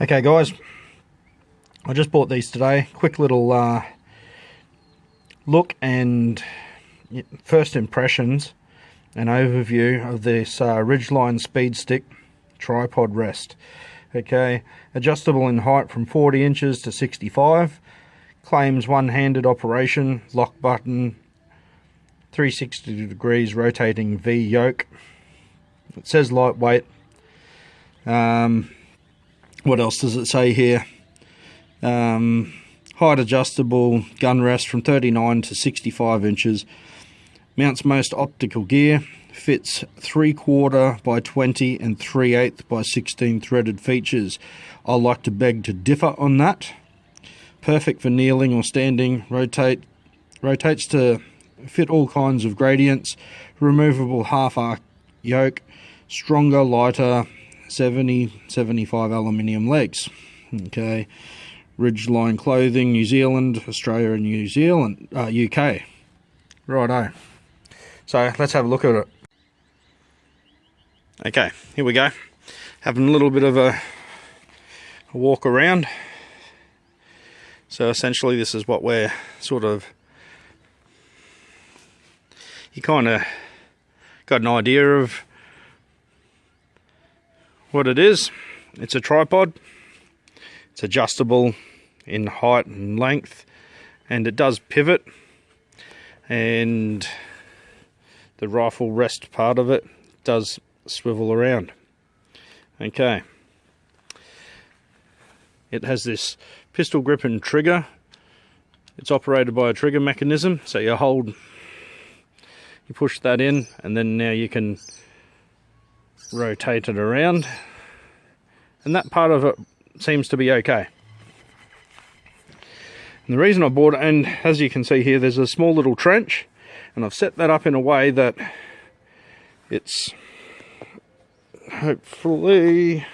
Okay guys, I just bought these today. Quick little look and first impressions and overview of this Ridgeline speed stick tripod rest. Okay, adjustable in height from 40 inches to 65. Claims one-handed operation, lock button, 360 degrees rotating V yoke. It says lightweight. What else does it say here? Height adjustable gun rest from 39 to 65 inches. Mounts most optical gear. Fits 3/4 by 20 and 3/8 by 16 threaded features. I like to beg to differ on that. Perfect for kneeling or standing. Rotates to fit all kinds of gradients. Removable half arc yoke. Stronger, lighter, 70-75 aluminium legs. Okay, Ridgeline clothing, New Zealand, Australia and New Zealand, UK. Righto. So let's have a look at it. Okay, here we go. Having a little bit of a walk around. So essentially this is what we're sort of, you kind of got an idea of what it is. It's a tripod. It's adjustable in height and length, and it does pivot, and the rifle rest part of it does swivel around. Okay, it has this pistol grip and trigger. It's operated by a trigger mechanism, so you push that in, and then now you can rotate it around, and that part of it seems to be okay. And the reason I bought it, and as you can see here, there's a small little trench, and I've set that up in a way that it's, hopefully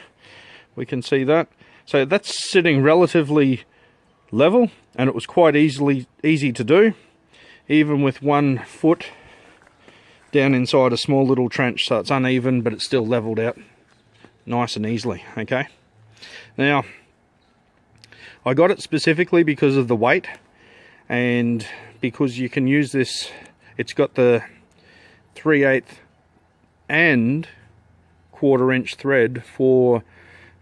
we can see that, so that's sitting relatively level, and it was quite easy to do, even with 1 foot down inside a small little trench. So it's uneven, but it's still leveled out nice and easily. Okay, now I got it specifically because of the weight, and because you can use this, it's got the 3/8 and 1/4 inch thread for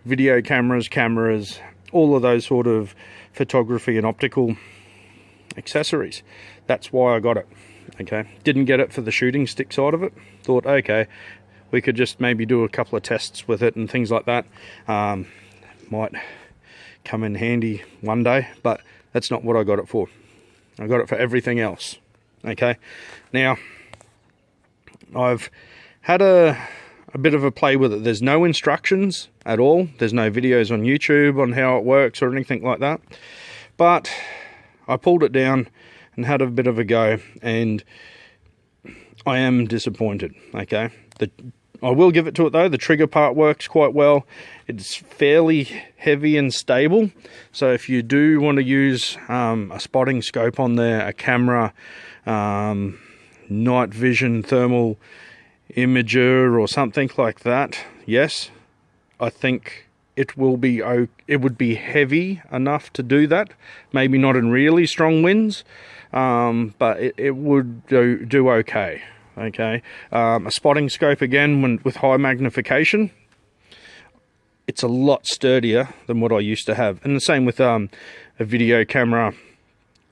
video cameras, all of those sort of photography and optical accessories. That's why I got it. Okay, didn't get it for the shooting stick side of it. Thought, okay, we could just maybe do a couple of tests with it and things like that. Might come in handy one day, but that's not what I got it for. I got it for everything else. Okay, now I've had a bit of a play with it. There's no instructions at all. There's no videos on YouTube on how it works or anything like that. But I pulled it down and had a bit of a go, and I am disappointed. Okay, I will give it to it though. The trigger part works quite well. It's fairly heavy and stable, so if you do want to use a spotting scope on there, a camera, night vision thermal imager or something like that, yes, I think it would be heavy enough to do that. Maybe not in really strong winds, but it would do okay. Okay, a spotting scope again, with high magnification, it's a lot sturdier than what I used to have. And the same with a video camera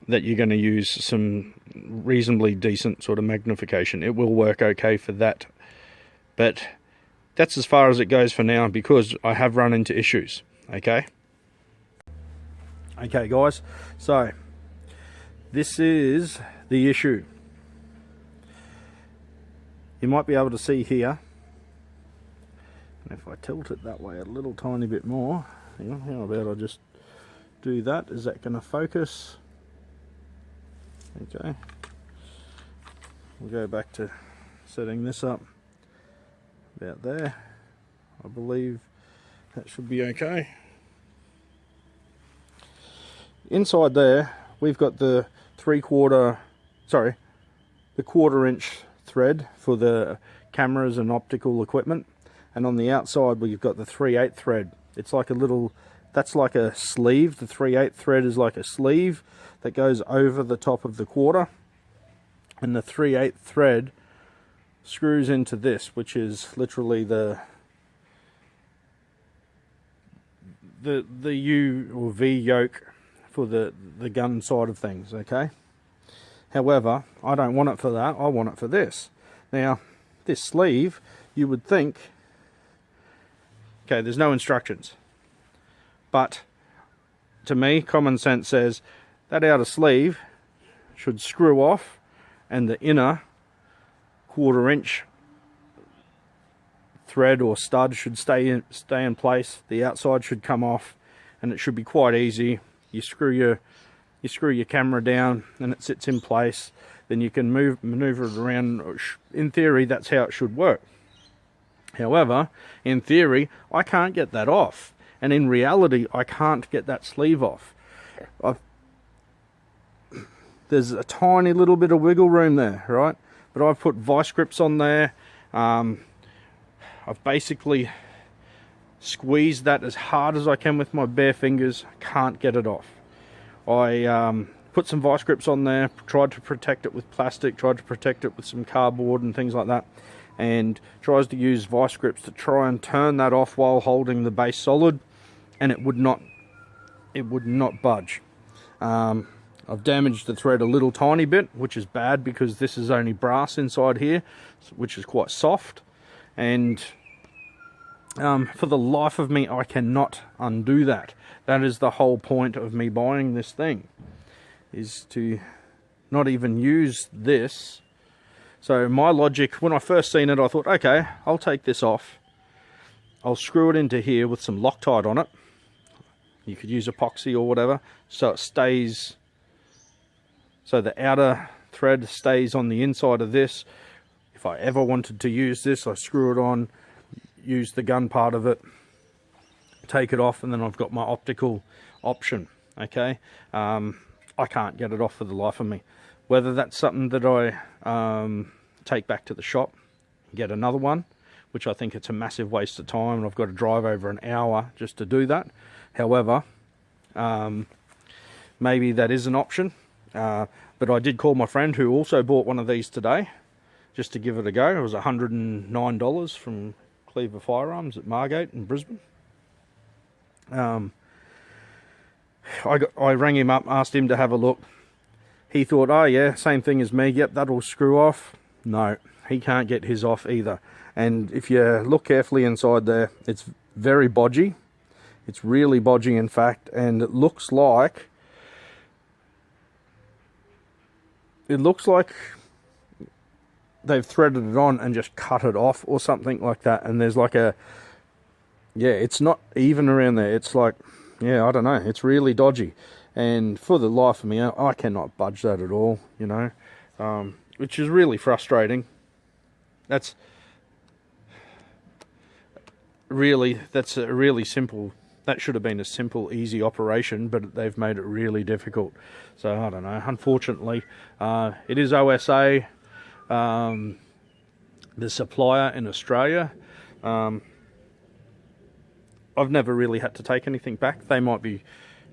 that you're going to use some reasonably decent sort of magnification. It will work okay for that, but that's as far as it goes for now, because I have run into issues. Okay guys, so this is the issue. You might be able to see here, and if I tilt it that way a little tiny bit more, hang on, how about I just do that? Is that going to focus? Okay, we'll go back to setting this up about there. I believe that should be okay. Inside there we've got the 1/4 inch thread for the cameras and optical equipment, and on the outside we've got the 3/8 thread. It's like a little that's like a sleeve. The 3/8 thread is like a sleeve that goes over the top of the quarter, and the 3/8 thread screws into this, which is literally the U or V yoke for the gun side of things, okay? However, I don't want it for that, I want it for this. Now, this sleeve, you would think, okay, there's no instructions, but to me, common sense says that outer sleeve should screw off and the inner 1/4 inch thread or stud should stay in place. The outside should come off, and it should be quite easy. You screw your camera down and it sits in place, then you can maneuver it around. In theory, that's how it should work. However, in theory, I can't get that off, and in reality, I can't get that sleeve off. There's a tiny little bit of wiggle room there, right? But I've put vice grips on there. I've basically squeezed that as hard as I can with my bare fingers. Can't get it off. I put some vice grips on there, tried to protect it with plastic, tried to protect it with some cardboard and things like that, and tries to use vice grips to try and turn that off while holding the base solid, and it would not budge. I've damaged the thread a little tiny bit, which is bad because this is only brass inside here, which is quite soft, and for the life of me, I cannot undo that. That is the whole point of me buying this thing, is to not even use this. So my logic, when I first seen it, I thought, okay, I'll take this off. I'll screw it into here with some Loctite on it. You could use epoxy or whatever, so it stays, so the outer thread stays on the inside of this. If I ever wanted to use this, I screw it on, use the gun part of it, take it off, and then I've got my optical option, okay? I can't get it off for the life of me. Whether that's something that I take back to the shop, get another one, which I think it's a massive waste of time, and I've got to drive over an hour just to do that. However, maybe that is an option. But I did call my friend who also bought one of these today, just to give it a go. It was $109 from Cleaver Firearms at Margate in Brisbane. I rang him up, asked him to have a look. He thought, oh yeah, same thing as me. Yep, that'll screw off. No, he can't get his off either. And if you look carefully inside there, it's very bodgy. It's really bodgy, in fact, and it looks like they've threaded it on and just cut it off or something like that. And there's like a, yeah, it's not even around there. It's like, yeah, I don't know. It's really dodgy. And for the life of me, I cannot budge that at all, you know, which is really frustrating. That's a really simple, that should have been a simple, easy operation, but they've made it really difficult. So, I don't know. Unfortunately, it is OSA, the supplier in Australia. I've never really had to take anything back. They might be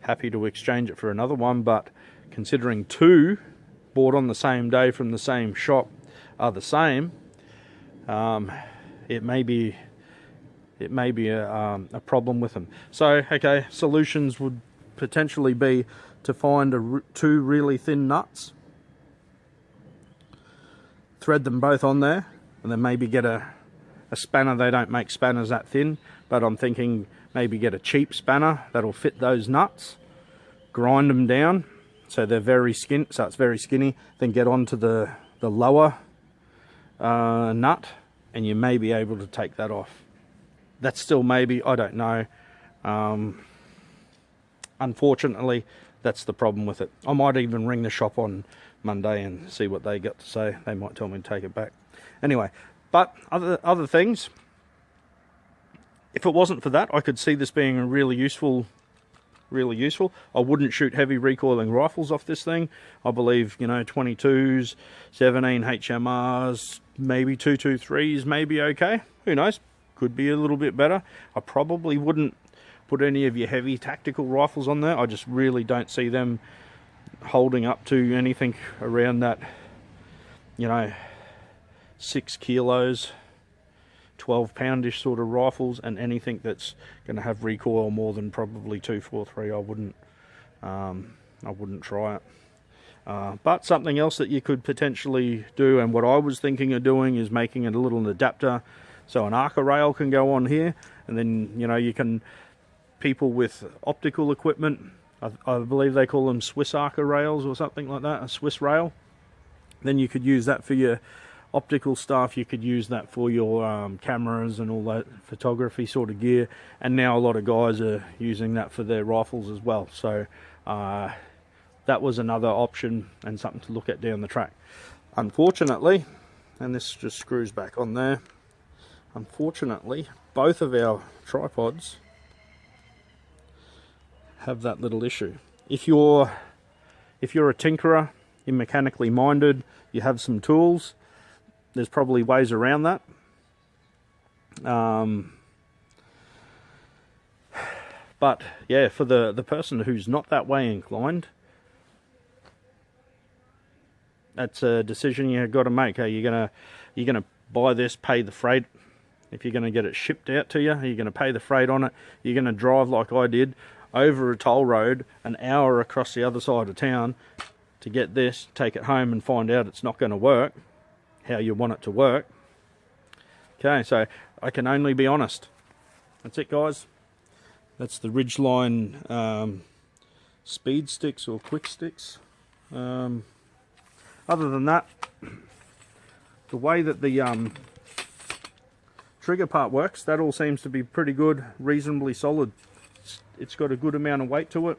happy to exchange it for another one, but considering two bought on the same day from the same shop are the same, it may be a problem with them. So, okay, solutions would potentially be to find two really thin nuts, thread them both on there, and then maybe get a spanner. They don't make spanners that thin, but I'm thinking maybe get a cheap spanner that'll fit those nuts, grind them down so they're very so it's very skinny, then get onto the lower nut, and you may be able to take that off. That's still maybe, I don't know. Unfortunately, that's the problem with it. I might even ring the shop on Monday and see what they got to say. They might tell me to take it back. Anyway, but other things, if it wasn't for that, I could see this being really useful. I wouldn't shoot heavy recoiling rifles off this thing. I believe, you know, 22s, 17 HMRs, maybe 223s, maybe okay. Who knows? Could be a little bit better. I probably wouldn't put any of your heavy tactical rifles on there. I just really don't see them holding up to anything around that, you know, 6 kilos, 12-poundish sort of rifles, and anything that's going to have recoil more than probably 243. I wouldn't try it. But something else that you could potentially do, and what I was thinking of doing, is making it a little adapter so an arca rail can go on here, and then, you know, you can, people with optical equipment, I believe they call them Swiss arca rails or something like that, a Swiss rail, then you could use that for your optical stuff. You could use that for your cameras and all that photography sort of gear, and now a lot of guys are using that for their rifles as well. So that was another option and something to look at down the track. Unfortunately, and this just screws back on there, unfortunately both of our tripods have that little issue. If you're a tinkerer, you're mechanically minded, you have some tools, there's probably ways around that. But yeah, for the person who's not that way inclined, that's a decision you've got to make. Are you gonna buy this, pay the freight? If you're going to get it shipped out to you, are you going to pay the freight on it? You're going to drive like I did over a toll road an hour across the other side of town to get this, take it home and find out it's not going to work how you want it to work. Okay, so I can only be honest. That's it, guys. That's the Ridgeline speed sticks or quick sticks. Other than that, the way that the trigger part works, that all seems to be pretty good, reasonably solid. It's got a good amount of weight to it.